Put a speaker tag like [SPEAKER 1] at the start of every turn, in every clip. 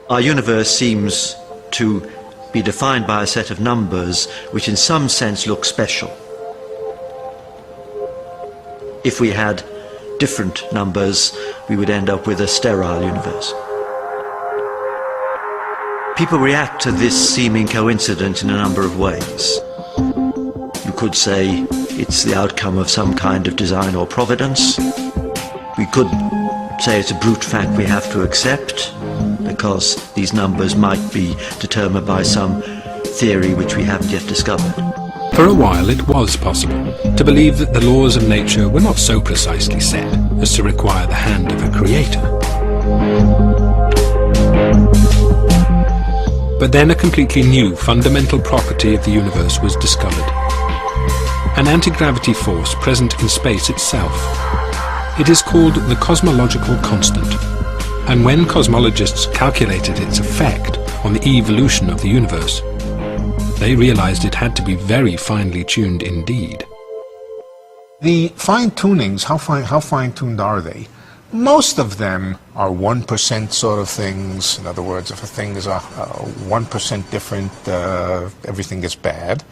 [SPEAKER 1] Our universe seems to be defined by a set of numbers which in some sense look special. If we had different numbers, we would end up with a sterile universe. People react to this seeming coincidence in a number of ways. You could say it's the outcome of some kind of design or providence. We could say it's a brute fact we have to accept, because these numbers might be determined by some theory which we haven't yet discovered.
[SPEAKER 2] For a while it was possible to believe that the laws of nature were not so precisely set as to require the hand of a creator. But then a completely new fundamental property of the universe was discovered. An anti-gravity force present in space itself. It is called the cosmological constant, and when cosmologists calculated its effect on the evolution of the universe, they realized it had to be very finely tuned indeed.
[SPEAKER 3] The fine-tunings, how fine-tuned are they? Most of them are 1% sort of things. In other words, if a thing is 1% different, everything is bad.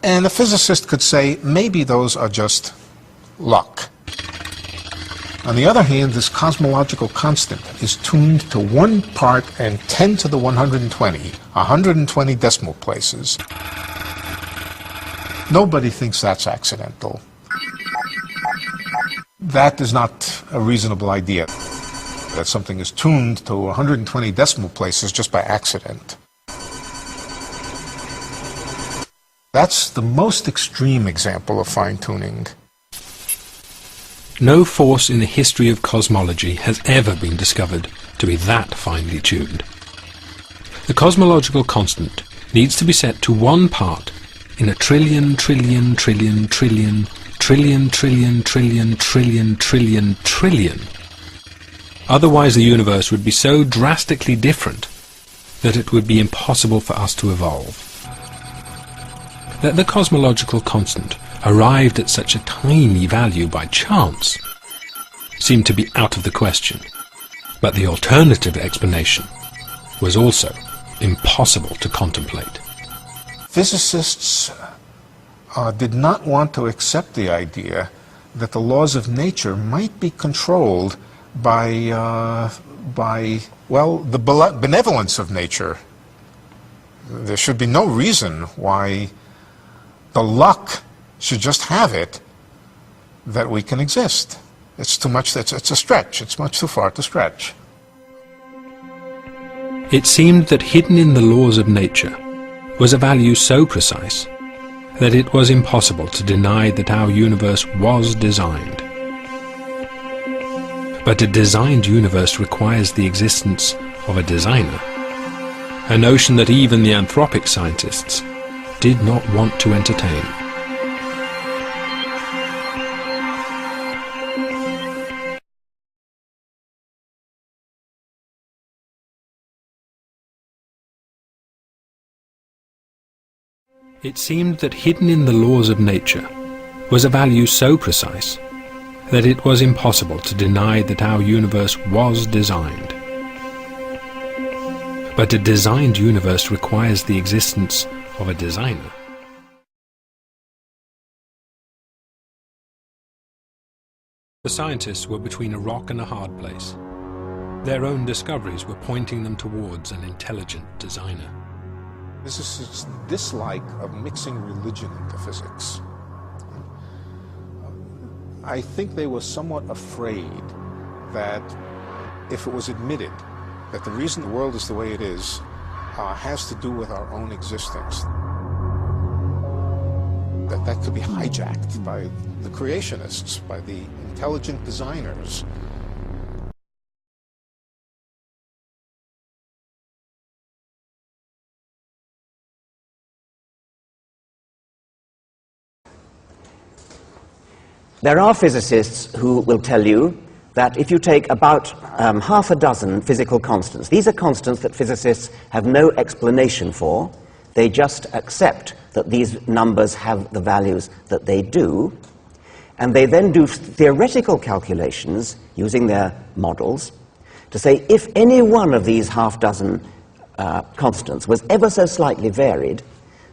[SPEAKER 3] And a physicist could say, maybe those are just luck. On the other hand, this cosmological constant is tuned to 1 part and 10 to the 120, 120 decimal places. Nobody thinks that's accidental. That is not a reasonable idea, that something is tuned to 120 decimal places just by accident. That's the most extreme example of fine-tuning.
[SPEAKER 2] No force in the history of cosmology has ever been discovered to be that finely tuned. The cosmological constant needs to be set to 1 part in a trillion, trillion, trillion, trillion, trillion, trillion, trillion, trillion, trillion, trillion. Otherwise the universe would be so drastically different that it would be impossible for us to evolve. That the cosmological constant arrived at such a tiny value by chance seemed to be out of the question, but the alternative explanation was also impossible to contemplate.
[SPEAKER 3] Physicists did not want to accept the idea that the laws of nature might be controlled by well, the benevolence of nature. There should be no reason why the luck should just have it that we can exist. It's too much, it's a stretch, it's much too far to stretch.
[SPEAKER 2] It seemed that hidden in the laws of nature was a value so precise that it was impossible to deny that our universe was designed. But a designed universe requires the existence of a designer, a notion that even the anthropic scientists did not want to entertain. It seemed that hidden in the laws of nature was a value so precise that it was impossible to deny that our universe was designed. But a designed universe requires the existence of a designer. The scientists were between a rock and a hard place. Their own discoveries were pointing them towards an intelligent designer.
[SPEAKER 3] This is its dislike of mixing religion into physics. I think they were somewhat afraid that if it was admitted that the reason the world is the way it is has to do with our own existence, that could be hijacked by the creationists, by the intelligent designers.
[SPEAKER 4] There are physicists who will tell you that if you take about half a dozen physical constants, these are constants that physicists have no explanation for, they just accept that these numbers have the values that they do, and they then do theoretical calculations using their models to say if any one of these half dozen constants was ever so slightly varied,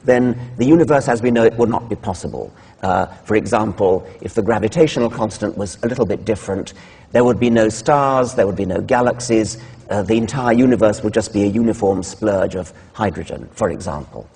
[SPEAKER 4] then the universe as we know it would not be possible. For example, if the gravitational constant was a little bit different, there would be no stars, there would be no galaxies, the entire universe would just be a uniform splurge of hydrogen, for example.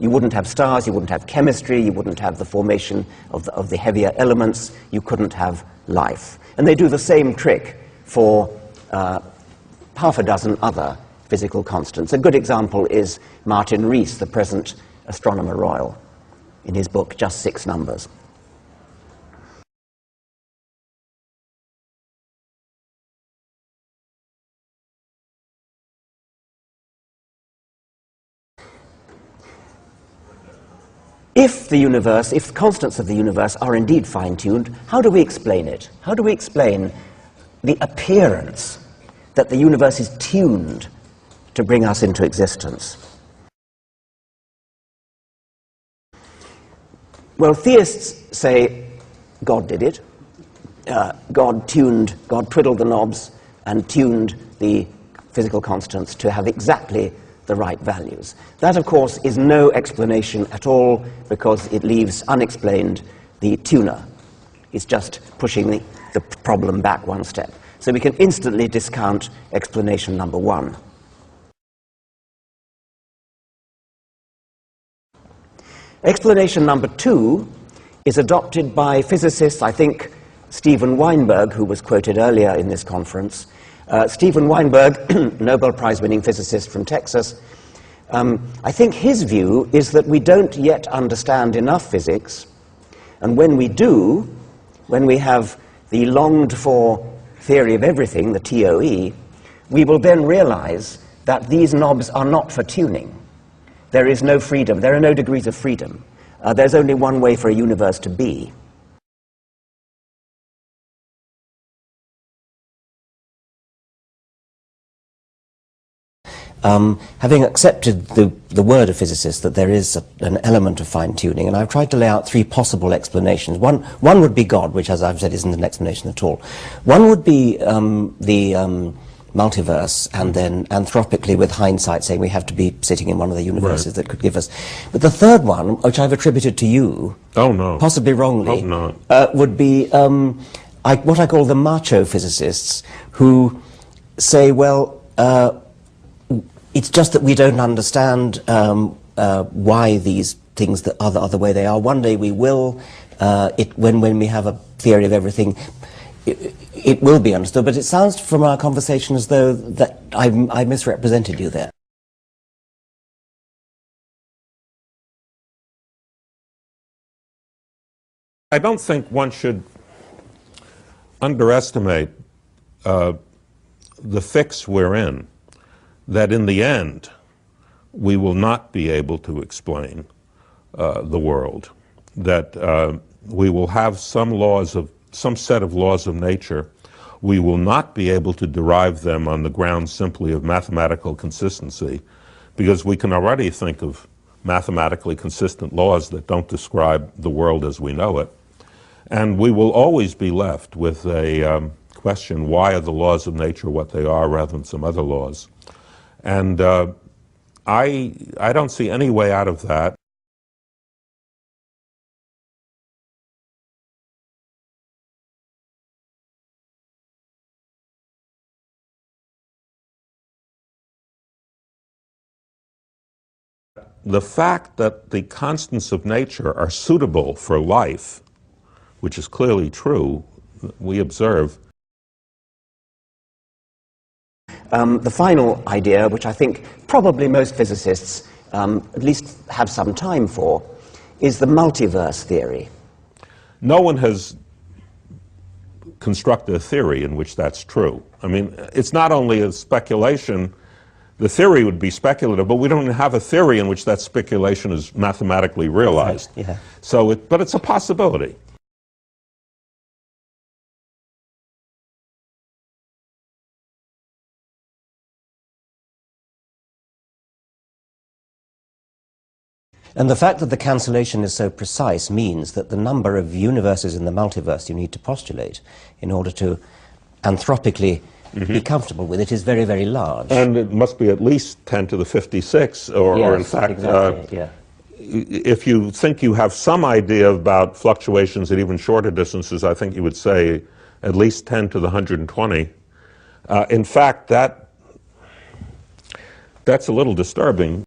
[SPEAKER 4] You wouldn't have stars, you wouldn't have chemistry, you wouldn't have the formation of the heavier elements, you couldn't have life. And they do the same trick for half a dozen other physical constants. A good example is Martin Rees, the present Astronomer Royal, in his book Just Six Numbers. If the constants of the universe are indeed fine-tuned, how do we explain it? How do we explain the appearance that the universe is tuned to bring us into existence? Well, theists say God did it. God twiddled the knobs and tuned the physical constants to have exactly the right values. That, of course, is no explanation at all, because it leaves unexplained the tuner. It's just pushing the problem back one step. So we can instantly discount explanation number one. Explanation number two is adopted by physicists, I think Steven Weinberg, who was quoted earlier in this conference. Steven Weinberg, Nobel Prize-winning physicist from Texas, I think his view is that we don't yet understand enough physics, and when we do, when we have the longed-for theory of everything, the TOE, we will then realize that these knobs are not for tuning. There is no freedom, there are no degrees of freedom. There's only one way for a universe to be. Having accepted the word of physicists that there is an element of fine-tuning, and I've tried to lay out three possible explanations. One would be God, which, as I've said, isn't an explanation at all. One would be the multiverse, and then anthropically, with hindsight, saying we have to be sitting in one of the universes that could give us. But the third one, which I've attributed to you, possibly wrongly, would be what I call the macho physicists, who say, well, it's just that we don't understand why these things are the way they are. One day we will, when we have a theory of everything, it will be understood. But it sounds from our conversation as though that I misrepresented you there.
[SPEAKER 5] I don't think one should underestimate the fix we're in, that in the end we will not be able to explain the world, that we will have some set of laws of nature. We will not be able to derive them on the grounds simply of mathematical consistency, because we can already think of mathematically consistent laws that don't describe the world as we know it. And we will always be left with a question, why are the laws of nature what they are rather than some other laws? And I don't see any way out of that. The fact that the constants of nature are suitable for life, which is clearly true, we observe.
[SPEAKER 4] The final idea, which I think probably most physicists at least have some time for, is the multiverse theory.
[SPEAKER 5] No one has constructed a theory in which that's true. I mean, it's not only a speculation. The theory would be speculative, but we don't have a theory in which that speculation is mathematically realized.
[SPEAKER 4] Right, yeah.
[SPEAKER 5] So, but it's a possibility.
[SPEAKER 4] And the fact that the cancellation is so precise means that the number of universes in the multiverse you need to postulate in order to anthropically be comfortable with. It is very, very large.
[SPEAKER 5] And it must be at least 10 to the 56, or in fact,
[SPEAKER 4] exactly,
[SPEAKER 5] if you think you have some idea about fluctuations at even shorter distances, I think you would say at least 10 to the 120. In fact, that's a little disturbing